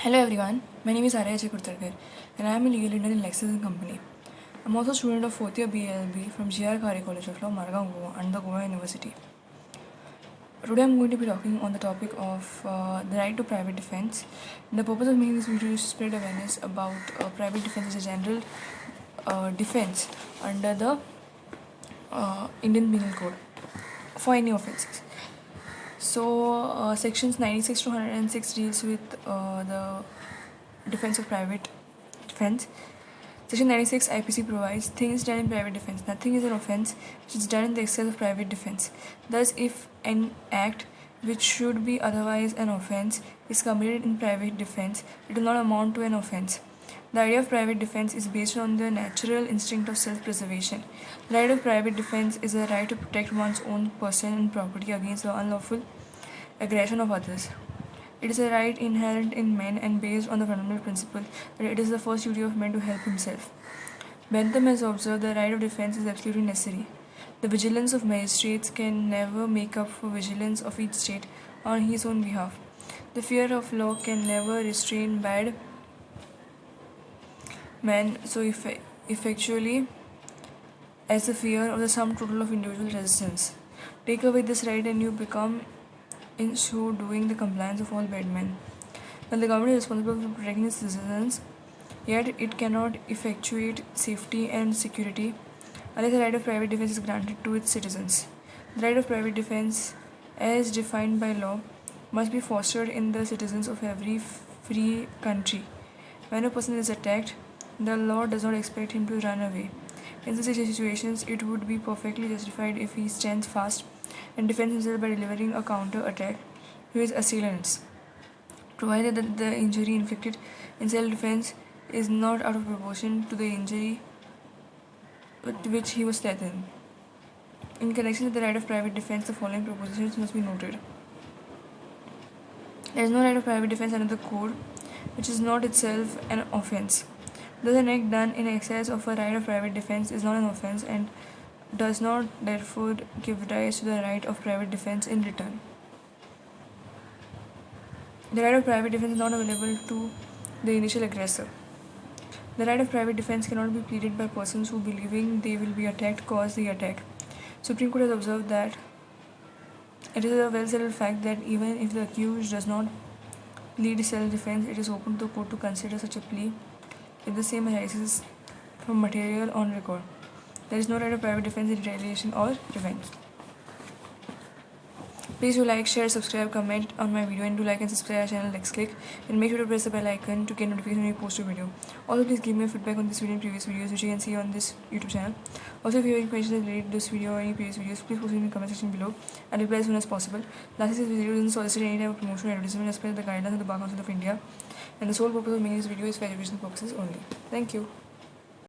Hello everyone, my name is Arya Chakurtarkar and I am a legal intern in Lexis & Company. I am also a student of 4th year BLB from GR Khare College of Law, Margao, Goa under Goa University. Today I am going to be talking on the topic of the right to private defense. The purpose of making this video is to spread awareness about private defense as a general defense under the Indian Penal Code for any offences. So, sections 96 to 106 deals with the defense of private defense. Section 96 IPC provides things done in private defense. Nothing is an offense which is done in the excess of private defense. Thus, if an act which should be otherwise an offense is committed in private defense, it will not amount to an offense. The idea of private defense is based on the natural instinct of self-preservation. The right of private defense is a right to protect one's own person and property against the unlawful aggression of others. It is a right inherent in man and based on the fundamental principle that it is the first duty of man to help himself. Bentham has observed the right of defense is absolutely necessary. The vigilance of magistrates can never make up for vigilance of each state on his own behalf. The fear of law can never restrain bad men so effectually as the fear of the sum total of individual resistance. Take away this right and you become in so doing the compliance of all bad men. Now the government is responsible for protecting its citizens, yet it cannot effectuate safety and security unless the right of private defense is granted to its citizens. The right of private defense, as defined by law, must be fostered in the citizens of every free country. When a person is attacked, the law does not expect him to run away. In such situations, it would be perfectly justified if he stands fast and defends himself by delivering a counter attack to his assailants, provided that the injury inflicted in self-defense is not out of proportion to the injury with which he was threatened. In connection with the right of private defense, the following propositions must be noted. There is no right of private defense under the code which is not itself an offense. Thus, an act done in excess of a right of private defense is not an offense and does not therefore give rise to the right of private defense in return. The right of private defense is not available to the initial aggressor. The right of private defense cannot be pleaded by persons who, believing they will be attacked, cause the attack. Supreme Court has observed that it is a well-settled fact that even if the accused does not plead self-defense, it is open to the court to consider such a plea if the same arises from material on record. There is no right of private defense in retaliation or revenge. Please do like, share, subscribe, comment on my video, and do like and subscribe our channel LexClick, and make sure to press the bell icon to get notification when we post a video. Also, please give me feedback on this video and previous videos which you can see on this YouTube channel. Also, if you have any questions related to this video or any previous videos, please post it in the comment section below and reply as soon as possible. Lastly, this video doesn't solicit any type of promotion or advertisement as per the guidelines of the Bar Council of India, and the sole purpose of making this video is for education purposes only. Thank you.